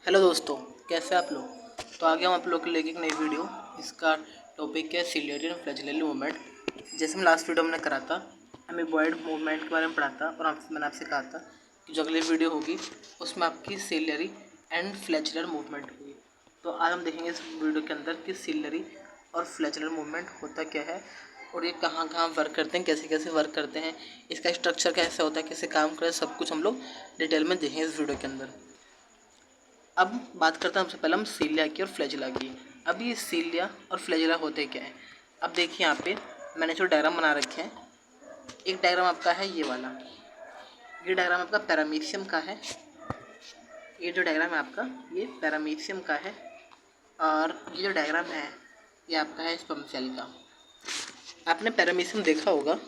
Hello दोस्तों, कैसे आप लोग। तो आगे हम आप लोग के लेके एक नई वीडियो। इसका टॉपिक है सिलियरी एंड फ्लैजियली मूवमेंट। जैसे हम लास्ट वीडियो में करा था, हमें बॉयड मूवमेंट के बारे में पढ़ा था और मैंने आपसे कहा था कि जो अगली वीडियो होगी उसमें आपकी सिलियरी एंड फ्लैजियलर मूवमेंट होगी। तो आज हम देखेंगे इस वीडियो के अंदर कि सिलियरी और फ्लैजियलर मूवमेंट होता क्या है और ये कहाँ कहाँ वर्क करते हैं, कैसे कैसे वर्क करते हैं, इसका स्ट्रक्चर कैसे होता है, कैसे काम करते हैं, सब कुछ हम लोग डिटेल में देखेंगे इस वीडियो के अंदर। अब बात करते हैं सबसे पहले हम सीलिया की और फ्लैजिला की। अब ये सीलिया और फ्लैजिला होते क्या है। अब देखिए यहाँ पे मैंने जो डायग्राम बना रखे हैं, एक डायग्राम आपका है ये वाला, ये डायग्राम आपका पैरामीशियम का है। ये जो डायग्राम है आपका ये पैरामीशियम का है और ये जो डायग्राम है ये आपका है स्पर्म सेल का। आपने पैरामीशियम देखा होगा।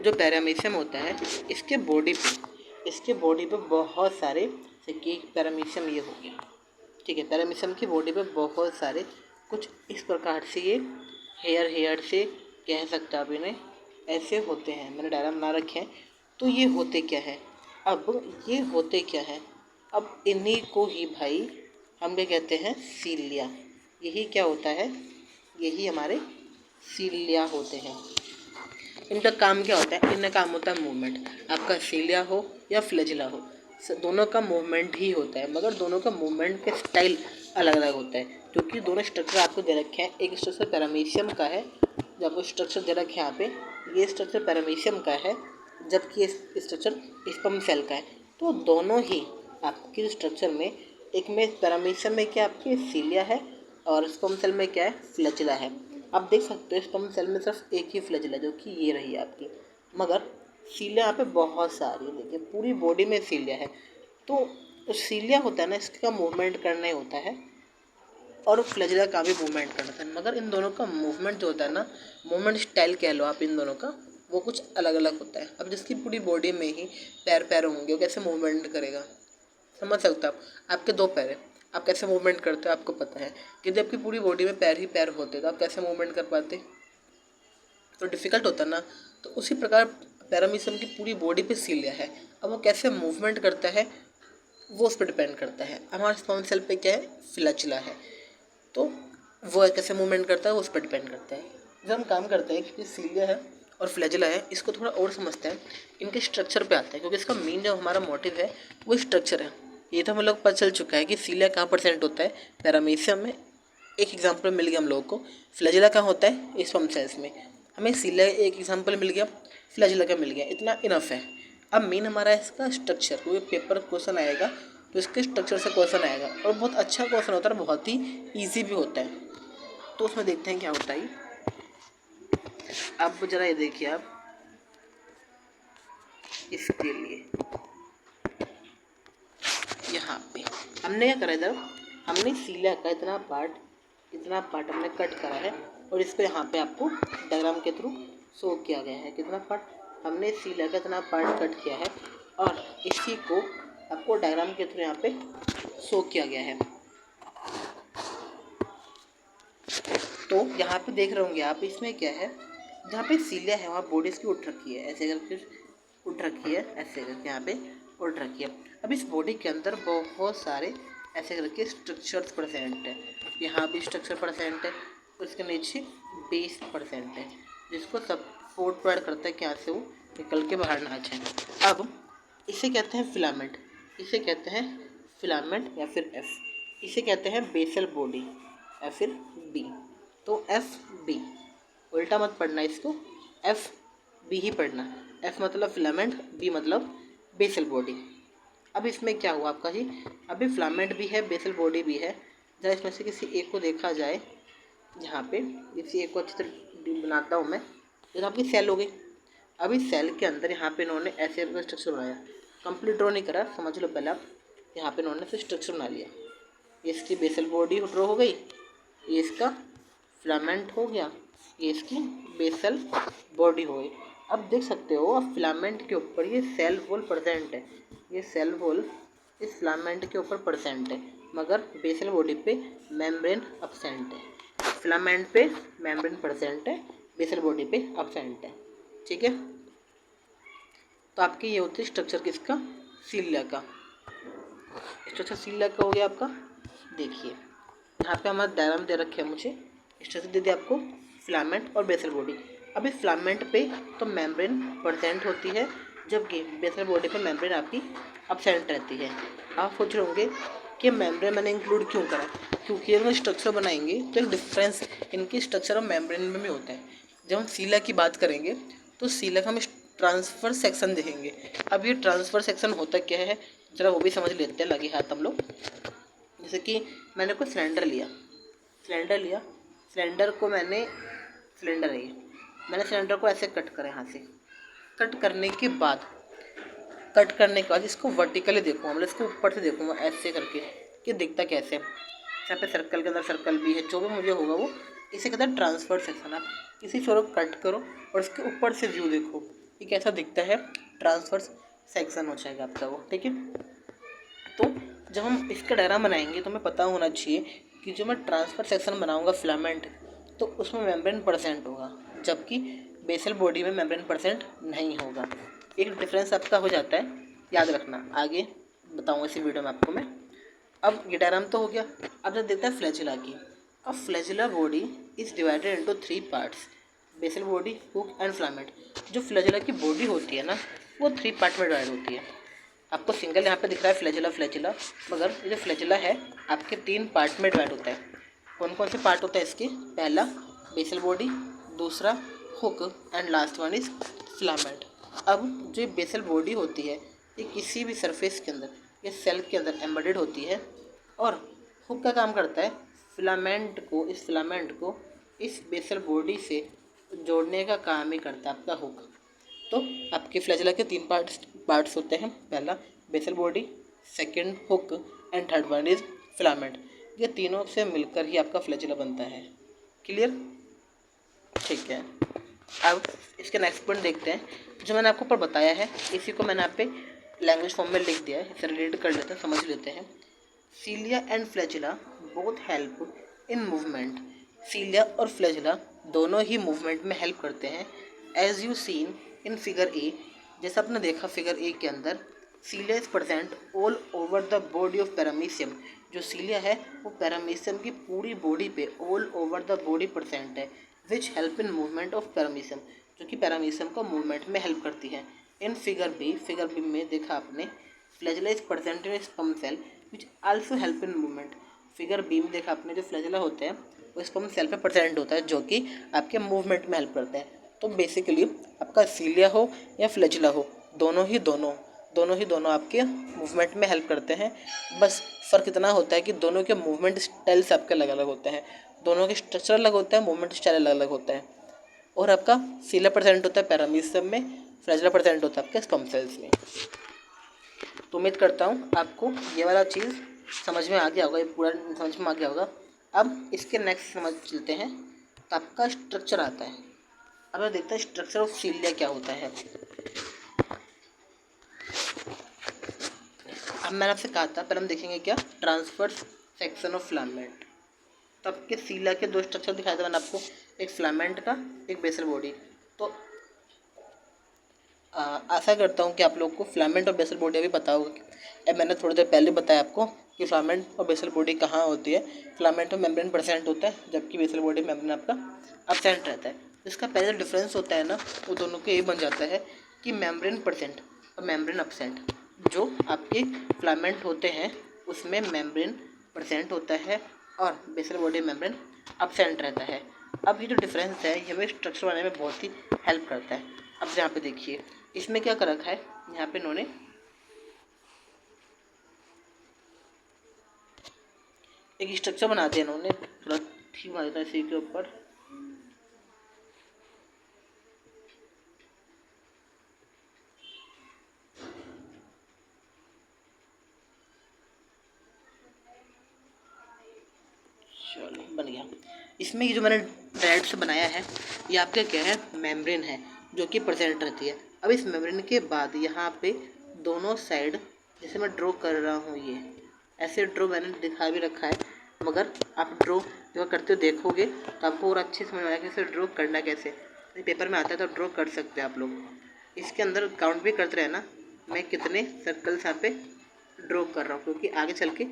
जो पैरामीशियम होता है इसके बॉडी पे बहुत सारे, जैसे पैरामीशियम ये हो गया, ठीक है। पैरामीशियम की बॉडी पे बहुत सारे कुछ इस प्रकार से ये हेयर से कह सकते हैं आप इन्हें, ऐसे होते हैं। मैंने डायग्राम बना रखे हैं। तो ये होते क्या है, अब इन्हीं को ही भाई हम क्या कहते हैं, सीलिया। यही क्या होता है, यही हमारे सीलिया होते हैं। इनका काम क्या होता है, इनका काम होता है मूवमेंट। आपका सीलिया हो या फ्लैजिला हो, दोनों का मूवमेंट ही होता है, मगर दोनों का मूवमेंट का स्टाइल अलग अलग होता है। क्योंकि दोनों स्ट्रक्चर आपको दे रखे हैं। एक स्ट्रक्चर पैरामीशियम का है, जो आपको स्ट्रक्चर दे रखे हैं यहाँ पे, ये स्ट्रक्चर पैरामीशियम का है, जबकि ये स्ट्रक्चर स्पर्म सेल का है। तो दोनों ही आपके स्ट्रक्चर में, एक में पैरामीशियम में क्या आपकी सीलिया है और स्पर्म सेल में क्या है, फ्लैजिला है। आप देख सकते हो स्पर्म सेल में सिर्फ एक ही फ्लैजिला, जो कि ये रही है आपकी, मगर सीलिया यहाँ पे बहुत सारी है। देखिए पूरी बॉडी में सीलिया है। तो सीलिया होता है ना, इसका मूवमेंट करना ही होता है और फ्लैजिला का भी मूवमेंट करना था, मगर इन दोनों का मूवमेंट जो होता है ना, मूवमेंट स्टाइल कह लो आप इन दोनों का, वो कुछ अलग अलग होता है। अब जिसकी पूरी बॉडी में ही पैर होंगे, वो कैसे मूवमेंट करेगा, समझ सकते हो आप। आपके दो पैर हैं, आप कैसे मूवमेंट करते हो आपको पता है। कि जब आपकी पूरी बॉडी में पैर ही पैर होते तो आप कैसे मूवमेंट कर पाते, तो डिफ़िकल्ट होता ना। तो उसी प्रकार पैरामीशियम की पूरी बॉडी पे सीलिया है। अब वो कैसे मूवमेंट करता है वो उस पर डिपेंड करता है। हमारे स्पर्म सेल पे क्या है, फ्लैजिला है, तो वो कैसे मूवमेंट करता है वो उस पर डिपेंड करता है। जब हम काम करते हैं कि सीलिया है और फ्लैजिला है, इसको थोड़ा और समझते हैं, इनके स्ट्रक्चर पे आते हैं, क्योंकि इसका मेन जो हमारा मोटिव है वो स्ट्रक्चर है। ये तो हम लोग पता चल चुका है कि सीलिया कहाँ परसेंट होता है, पैरामीशियम में। एक एग्जाम्पल मिल गया हम लोगों को। फ्लैजिला कहाँ होता है, स्पर्म सेल्स में। हमें सीलिया एक एग्जाम्पल मिल गया, फ्लैजिला का मिल गया, इतना इनफ है। अब मेन हमारा है इसका स्ट्रक्चर, क्योंकि पेपर क्वेश्चन आएगा तो इसके स्ट्रक्चर से क्वेश्चन आएगा और बहुत अच्छा क्वेश्चन होता है, बहुत ही ईजी भी होता है। तो उसमें देखते हैं क्या होता है। अब जरा ये देखिए आप, इसके लिए यहाँ पे हमने क्या करा, इधर हमने सीलिया का इतना पार्ट हमने कट करा है और इसको यहाँ पे आपको डायग्राम के थ्रू शो किया गया है। कितना पार्ट हमने सीलिया का इतना पार्ट कट किया है और इसी को आपको डायग्राम के थ्रू यहाँ पे शो किया गया है। तो यहाँ पे देख रहे होंगे आप, इसमें क्या है, जहाँ पे सीलिया है वहाँ बॉडी इसकी उठ रखी है, ऐसे करके उठ रखी है, ऐसे करके यहाँ पे उठ रखी है। अब इस बॉडी के अंदर बहुत सारे ऐसे करके स्ट्रक्चर्स प्रेजेंट है। यहाँ भी स्ट्रक्चर प्रेजेंट है, उसके नीचे बेस प्रेजेंट है, जिसको सपोर्ट प्रोवाइड करता है कि यहाँ से वो निकल के बाहर ना आ जाए। अब इसे कहते हैं फिलामेंट, इसे कहते हैं फिलामेंट या फिर एफ, इसे कहते हैं बेसल बॉडी या फिर बी। तो एफ बी, उल्टा मत पढ़ना इसको, एफ बी ही पढ़ना। एफ मतलब फिलामेंट, बी मतलब बेसल बॉडी। अब इसमें क्या हुआ आपका जी, अभी फिलामेंट भी है, बेसल बॉडी भी है। जरा इसमें से किसी एक को देखा जाए, यहाँ पे किसी एक को अच्छी तरह बनाता हूँ मैं। जैसे आपकी सेल हो गई, अभी सेल के अंदर यहाँ पे इन्होंने ऐसे स्ट्रक्चर बनाया, कंप्लीट ड्रॉ नहीं करा, समझ लो पहले आप। यहाँ पे इन्होंने फिर स्ट्रक्चर बना लिया, इसकी बेसल बॉडी ड्रॉ हो गई, ये इसका फिलामेंट हो गया, ये इसकी बेसल बॉडी हो गई। अब देख सकते हो अब फिलामेंट के ऊपर ये सेल वॉल प्रेजेंट है, ये सेल वॉल इस फिलामेंट के ऊपर प्रेजेंट है, मगर बेसल बॉडी पे मेम्ब्रेन अब्सेंट है। फिलामेंट पे मेम्ब्रेन प्रेजेंट है, बेसल बॉडी पे अब्सेंट है, ठीक है। तो आपकी ये होती है स्ट्रक्चर किसका, सीलिया का। स्ट्रक्चर सीलिया का हो गया आपका। देखिए यहाँ पे हमारा डायग्राम दे रखे हैं मुझे, स्ट्रक्चर दे दिया आपको फिलामेंट और बेसल बॉडी। अभी फिलामेंट पे तो मेम्ब्रेन प्रेजेंट होती है, जबकि बेसल बॉडी पे मेम्ब्रेन आपकी absent रहती है। आप सोच रहे होंगे कि मेम्ब्रेन मैंने इंक्लूड क्यों करा, क्योंकि अगर स्ट्रक्चर बनाएंगे तो एक डिफरेंस इनकी स्ट्रक्चर और मेम्ब्रेन में भी होता है। जब हम सीला की बात करेंगे तो सीला का हम ट्रांसफर सेक्शन देखेंगे। अब ये ट्रांसफर सेक्शन होता क्या है जरा वो भी समझ लेते हैं लगे हाथ हम लोग। जैसे कि मैंने कोई सिलेंडर को मैंने सिलेंडर है ये, मैंने सिलेंडर को ऐसे कट करा यहाँ से। कट करने के बाद इसको वर्टिकली देखूँगा, मतलब इसको ऊपर से देखूँगा ऐसे करके कि दिखता कैसे। यहाँ पे सर्कल के अंदर सर्कल भी है, जो भी मुझे होगा वो इसे कहते हैं ट्रांसफर सेक्शन। आप किसी फ्लोर को कट करो और इसके ऊपर से व्यू देखो कि कैसा दिखता है, ट्रांसफर सेक्शन हो जाएगा आपका वो, ठीक है। तो जब हम इसका डायग्राम बनाएंगे तो हमें पता होना चाहिए कि जो मैं ट्रांसफर सेक्शन बनाऊंगा फिलामेंट, तो उसमें मेम्ब्रेन परसेंट होगा, जबकि बेसल बॉडी में मेम्ब्रेन परसेंट नहीं होगा। एक डिफरेंस आपका हो जाता है, याद रखना। आगे बताऊंगा इसी वीडियो में आपको मैं। अब ये डायग्राम तो हो गया। अब जब देखते हैं फ्लैजिला की। अब flagella body is divided into 3 parts, basal body, hook and filament. जो फ्लैजिला की बॉडी होती है ना, वो 3 पार्ट में डिवाइड होती है। आपको सिंगल यहाँ पे दिख रहा है फ्लैजिला, मगर ये जो फ्लैजिला है आपके 3 पार्ट में डिवाइड होता है। कौन कौन से पार्ट होता है इसके? पहला बेसल बॉडी, दूसरा hook and last one is filament. अब जो बेसल बॉडी होती है ये किसी भी सरफेस के अंदर या सेल के अंदर एम्बेडेड होती है, और हुक का काम करता है इस फिलामेंट को इस बेसल बॉडी से जोड़ने का काम ही करता है आपका हुक। तो आपके फ्लैजिला के 3 पार्ट्स होते हैं, पहला basal body, second hook and third one is filament. ये तीनों से मिलकर ही आपका फ्लैजिला बनता है। क्लियर? ठीक है। अब इसके नेक्स्ट पॉइंट देखते हैं। जो मैंने आपको ऊपर बताया है इसी को मैंने यहाँ पे लैंग्वेज फॉर्म में लिख दिया है, इसे रिलेट कर लेते हैं, समझ लेते हैं। Cilia and flagella both help in movement. Cilia और फ्लैजिला दोनों ही मूवमेंट में हेल्प करते हैं। As you seen in figure A, जैसा आपने देखा फिगर ए के अंदर, cilia is present all over the body of paramecium. जो सीलिया है वो पैरामीशियम की पूरी बॉडी पे all over the body present है, which help in movement of paramecium, जो कि पैरामीशियम को मूवमेंट में हेल्प करती है। इन फिगर बी में देखा आपने flagella is present in sperm cell which also help in movement. Figure B में देखा आपने जो फ्लैजिला होते हैं वो स्पर्म सेल पे प्रेजेंट होता है, जो कि आपके मूवमेंट में हेल्प करते हैं। तो बेसिकली आपका सीलिया हो या फ्लैजिला हो, दोनों ही दोनों आपके मूवमेंट में हेल्प करते हैं। बस फ़र्क इतना होता है कि दोनों के मूवमेंट स्टाइल्स आपके अलग अलग होते हैं, दोनों के स्ट्रक्चर अलग होता है, मूवमेंट स्टाइल अलग अलग होता है। और आपका सीलिया प्रेजेंट होता है पैरामीशियम में, फ्लैजिला प्रेजेंट होता है आपके स्पर्म सेल्स में। तो उम्मीद करता हूँ आपको ये वाला चीज़ समझ में आ गया होगा, ये पूरा समझ में आ गया होगा। अब इसके नेक्स्ट समझ चलते हैं। तो आपका स्ट्रक्चर आता है। अब देखते हैं स्ट्रक्चर ऑफ सीलिया क्या होता है। अब मैंने आपसे कहा था पहले हम देखेंगे क्या, ट्रांसफर्स सेक्शन ऑफ फिलामेंट। तो आपके सीलिया के 2 स्ट्रक्चर दिखाया था मैंने आपको, एक फिलामेंट का, एक बेसल बॉडी। तो आशा करता हूँ कि आप लोग को फिलामेंट और बेसल बॉडी अभी पता होगा। अब मैंने थोड़ी देर पहले बताया आपको कि फिलामेंट और बेसल बॉडी कहाँ होती है। फिलामेंट में मेम्ब्रेन प्रेजेंट होता है, जबकि बेसल बॉडी में मेम्ब्रेन आपका एब्सेंट रहता है। इसका पहले डिफरेंस होता है ना, वो दोनों के ये बन जाता है कि मेम्ब्रेन प्रेजेंट और मेम्ब्रेन एब्सेंट। जो आपके फिलामेंट होते हैं उसमें मेम्ब्रेन प्रेजेंट होता है और बेसल बॉडी मेम्ब्रेन एब्सेंट रहता है। अब ये जो डिफरेंस है ये हमें स्ट्रक्चर बनाने में बहुत ही हेल्प करता है। अब यहाँ पे देखिए इसमें क्या कर रखा है, यहाँ पे इन्होंने एक स्ट्रक्चर बना दिया, इन्होंने थोड़ा ठीक बना देता है इसी के ऊपर। चलो बन गया। इसमें ये जो मैंने डायरेक्ट से बनाया है ये आपका क्या है, मेम्ब्रेन है जो कि प्रेजेंट रहती है। अब इस मेम्ब्रेन के बाद यहाँ पे दोनों साइड, जैसे मैं ड्रॉ कर रहा हूँ, ये ऐसे ड्रॉ मैंने दिखा भी रखा है, मगर आप ड्रॉ जो करते हो देखोगे तो आपको और अच्छे समझ में आएगा कि इसे ड्रॉ करना कैसे। पेपर में आता है तो ड्रॉ कर सकते हैं आप लोग। इसके अंदर काउंट भी करते रहना मैं कितने सर्कल्स यहाँ पे ड्रॉ कर रहा हूँ, क्योंकि आगे चल के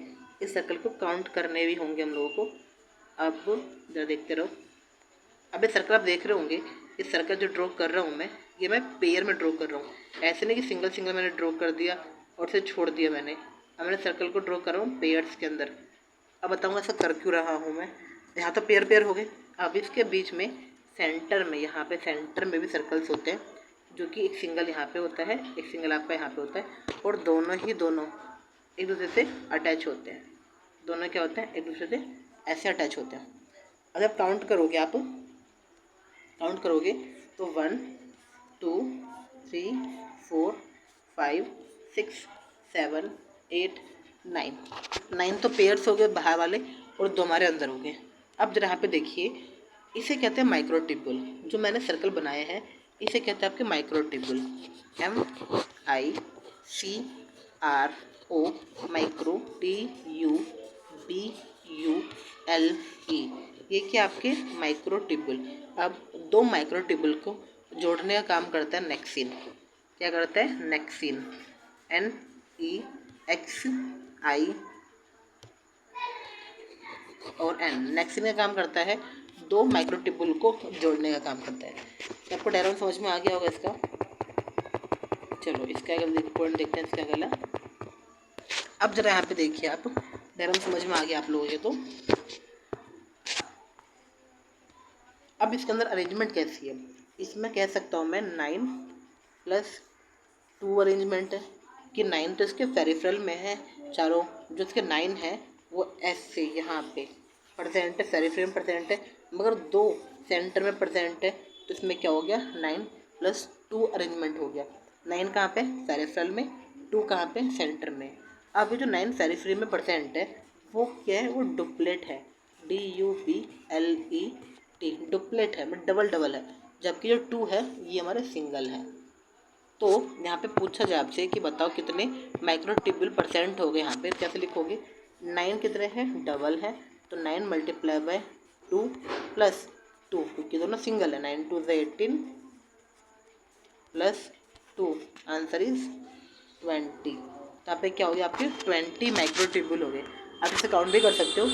इस सर्कल को काउंट करने भी होंगे हम लोगों को। अब जरा देखते रहो। अब ये सर्कल आप देख रहे होंगे, इस सर्कल जो ड्रॉ कर रहा हूँ मैं, ये मैं पेयर में ड्रॉ कर रहा हूँ। ऐसे नहीं कि सिंगल सिंगल मैंने ड्रॉ कर दिया और उसे छोड़ दिया मैंने। अब मैंने सर्कल को ड्रॉ कर रहा हूँ पेयर्स के अंदर। अब बताऊँगा ऐसा कर क्यों रहा हूँ मैं। यहाँ तो पेयर पेयर हो गए। अब इसके बीच में सेंटर में, यहाँ पे सेंटर में भी सर्कल्स होते हैं, जो कि एक सिंगल यहाँ पे होता है, एक सिंगल आपका यहाँ पे होता है, और दोनों एक दूसरे से अटैच होते हैं। दोनों क्या होते हैं, एक दूसरे से ऐसे अटैच होते हैं। अगर काउंट करोगे तो 1 2 3 4 5 6 7 8 9 तो पेयर्स हो गए बाहर वाले और 2 हमारे अंदर हो गए। अब जरा यहाँ पे देखिए, इसे कहते हैं माइक्रोट्यूब्यूल। जो मैंने सर्कल बनाए हैं इसे कहते हैं आपके माइक्रोट्यूब्यूल। MICRO माइक्रो, TUBULE, ये क्या आपके माइक्रोट्यूब्यूल। अब 2 माइक्रोट्यूब्यूल को जोड़ने का काम करता है नेक्सिन। क्या करता है, नेक्सिन, NEXI और N। नेक्सिन का काम करता है 2 माइक्रोट्यूब्यूल को जोड़ने का काम करता है। आपको डायग्राम समझ में आ गया होगा इसका। चलो इसका अगर पॉइंट देखते हैं इसका अगला। अब जरा यहाँ पे देखिए, आप डायग्राम समझ में आ गया आप लोगों के। तो अब इसके अंदर अरेंजमेंट कैसी है, इसमें कह सकता हूँ मैं 9+2 अरेंजमेंट है कि 9 तो इसके पेरिफेरल में है चारों, जो इसके 9 है वो ऐसे यहाँ पे प्रेजेंट है, पेरिफेरल में प्रेजेंट है, मगर 2 सेंटर में प्रेजेंट है। तो इसमें क्या हो गया, 9+2 अरेंजमेंट हो गया। 9 कहाँ पे, पेरिफेरल में, 2 कहाँ पे, सेंटर में। अब ये जो 9 पेरिफेरल में प्रेजेंट है वो क्या है, वो डुप्लेट है, DUPLET, डुप्लेट है, मतलब डबल डबल है। जबकि जो 2 है ये हमारे सिंगल है। तो यहाँ पे पूछा जाए आपसे कि बताओ कितने माइक्रोट्यूब्यूल परसेंट हो गए। यहाँ पे कैसे लिखोगे, 9 कितने हैं, डबल है, तो 9 × 2 + 2, क्योंकि दोनों सिंगल है। 9 2 18 + 2, आंसर इज 20। तो यहाँ पे क्या हो गया, आपके 20 माइक्रोट्यूब्यूल हो गए। आप इसे काउंट भी कर सकते हो,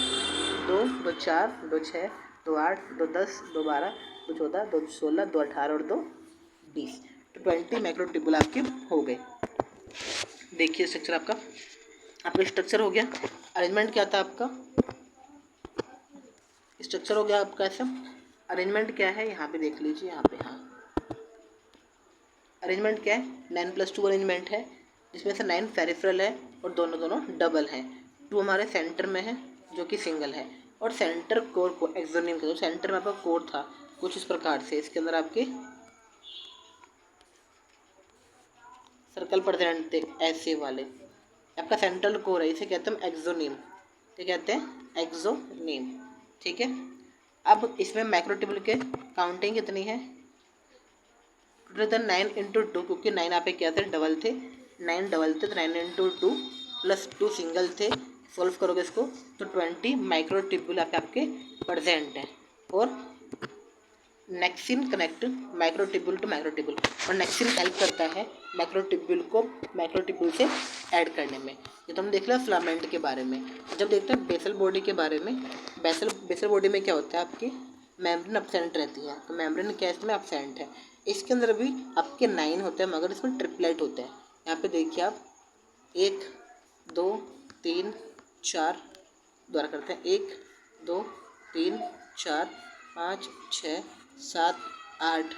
2 2 4 2 6 2 8 2 10 2 12 2 14 2 16 2 18 और 2 20। तो 20 माइक्रोट्यूब्यूल आपके हो गए। देखिए स्ट्रक्चर आपका स्ट्रक्चर हो गया। अरेंजमेंट क्या था आपका, स्ट्रक्चर हो गया आपका ऐसा। अरेंजमेंट क्या है, यहाँ पे देख लीजिए, यहाँ पे, हाँ अरेंजमेंट क्या है, 9+2 अरेंजमेंट है, जिसमें से 9 पेरिफेरल है और दोनों डबल हैं। 2 हमारे सेंटर में है जो कि सिंगल है, और सेंटर कोर को एक्सोनिम का, सेंटर में आपका कोर था कुछ इस प्रकार से, इसके अंदर आपके सर्कल प्रेजेंट थे ऐसे वाले। आपका सेंट्रल कोर है, इसे कहते हैं एक्सोनिम। क्या कहते हैं, एक्सोनिम, ठीक है। अब इसमें माइक्रोट्यूब्यूल के काउंटिंग कितनी है, टोटल 9 × 2, क्योंकि 9 यहाँ पे क्या थे, डबल थे, 9 डबल थे, तो 9 × 2 + 2 सिंगल थे। सॉल्व करोगे इसको तो 20 माइक्रोट्यूब्यूल आपके प्रेजेंट है। और nexin connect microtubule to microtubule, और नेक्सिन हेल्प करता है माइक्रोट्यूब्यूल को माइक्रोट्यूब्यूल से ऐड करने में। ये तो हम देख रहे हैं फिलामेंट के बारे में। जब देखते हैं बेसल बॉडी के बारे में, बेसल बॉडी में क्या होता है, आपकी मेम्ब्रेन एब्सेंट रहती है। तो मेम्ब्रेन क्या इसमें एब्सेंट है। इसके अंदर भी आपके 9 होते हैं, मगर इसमें ट्रिपलेट होते हैं। यहाँ पे देखिए आप, 1 2 3 4, द्वारा करते हैं, 1 2 3 4 5 6 7 8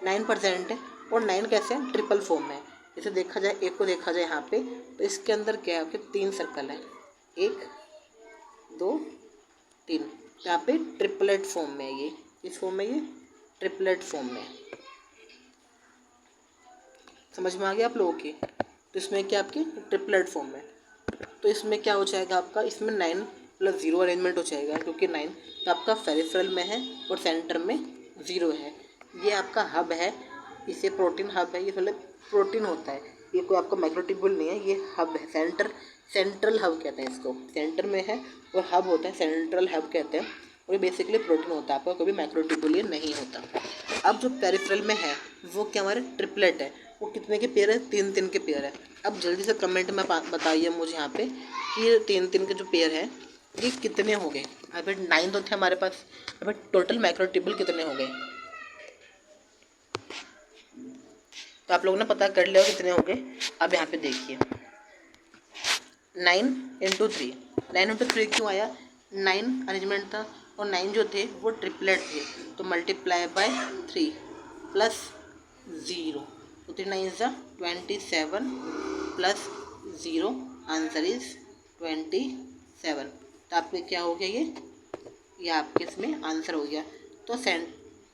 9% है। और 9 कैसे हैं, ट्रिपल फॉर्म में। इसे देखा जाए, एक को देखा जाए यहाँ पे, तो इसके अंदर क्या है, आपके 3 सर्कल है, 1 2 3। यहाँ पे ट्रिपलेट फॉर्म में है, ये इस फॉर्म में, ये ट्रिपलेट फॉर्म में। समझ में आ गया आप लोगों की। तो इसमें क्या आपकी ट्रिपलेट फॉर्म में, तो इसमें क्या हो जाएगा आपका, इसमें 9+0 अरेंजमेंट हो जाएगा, क्योंकि 9 तो आपका पेरिफेरल में है और सेंटर में 0 है। ये आपका हब है, इसे प्रोटीन हब है, ये मतलब प्रोटीन होता है, ये कोई आपका माइक्रोट्यूब्यूल नहीं है, ये हब है, सेंट्रल हब कहते हैं इसको। सेंटर में है और हब होता है, सेंट्रल हब कहते हैं, और ये बेसिकली प्रोटीन होता है, आपका कोई भी माइक्रोट्यूब्यूल ये नहीं होता। अब जो पेरिफेरल में है वो क्या, हमारे ट्रिपलेट है, वो कितने के पेयर है? 3 के पेयर है। अब जल्दी से कमेंट में बताइए मुझे यहाँ पे कि ये 3 के जो पेयर है ये कितने हो गए। अभी 9 तो थे हमारे पास, अभी टोटल मैक्रो टेबल कितने हो गए? तो आप लोगों ने पता कर लिया कितने हो गए। अब यहाँ पे देखिए 9 × 3, 9 × 3 क्यों आया? 9 अरेंजमेंट था और 9 जो थे वो ट्रिपलेट थे, तो मल्टीप्लाई बाय 3 प्लस 0, तो 3 9 ज़ा 27 प्लस 0, आंसर इज 27। तो आपके क्या हो गया? ये आपके इसमें आंसर हो गया। तो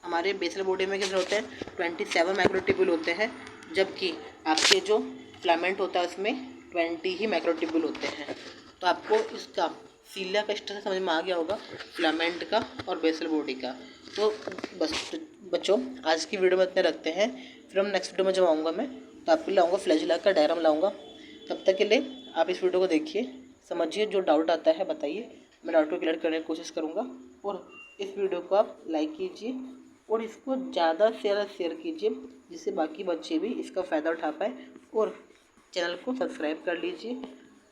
हमारे बेसल बॉडी में कितने होते हैं? 27 माइक्रोट्यूबुल होते हैं, जबकि आपके जो फिलामेंट होता है उसमें 20 ही माइक्रोट्यूबुल होते हैं। तो आपको इसका सीलिया का स्ट्रक्चर समझ में आ गया होगा, फिलामेंट का और बेसल बॉडी का। तो बस बच्चों आज की वीडियो में इतने रखते हैं, फिर हम नेक्स्ट वीडियो में जब आऊँगा मैं तो आपके लाऊँगा फ्लैजिला का डायग्राम लाऊँगा। तब तक के लिए आप इस वीडियो को देखिए, समझिए, जो डाउट आता है बताइए, मैं डाउट को क्लियर करने की कोशिश करूँगा। और इस वीडियो को आप लाइक कीजिए और इसको ज़्यादा से ज़्यादा शेयर कीजिए, जिससे बाकी बच्चे भी इसका फ़ायदा उठा पाए। और चैनल को सब्सक्राइब कर लीजिए,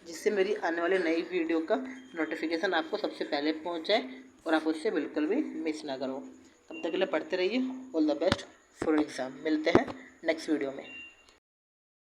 जिससे मेरी आने वाली नई वीडियो का नोटिफिकेशन आपको सबसे पहले पहुंच जाए और आप उससे बिल्कुल भी मिस ना करो। तब तक के लिए पढ़ते रहिए। All the best for exam. मिलते हैं नेक्स्ट वीडियो में।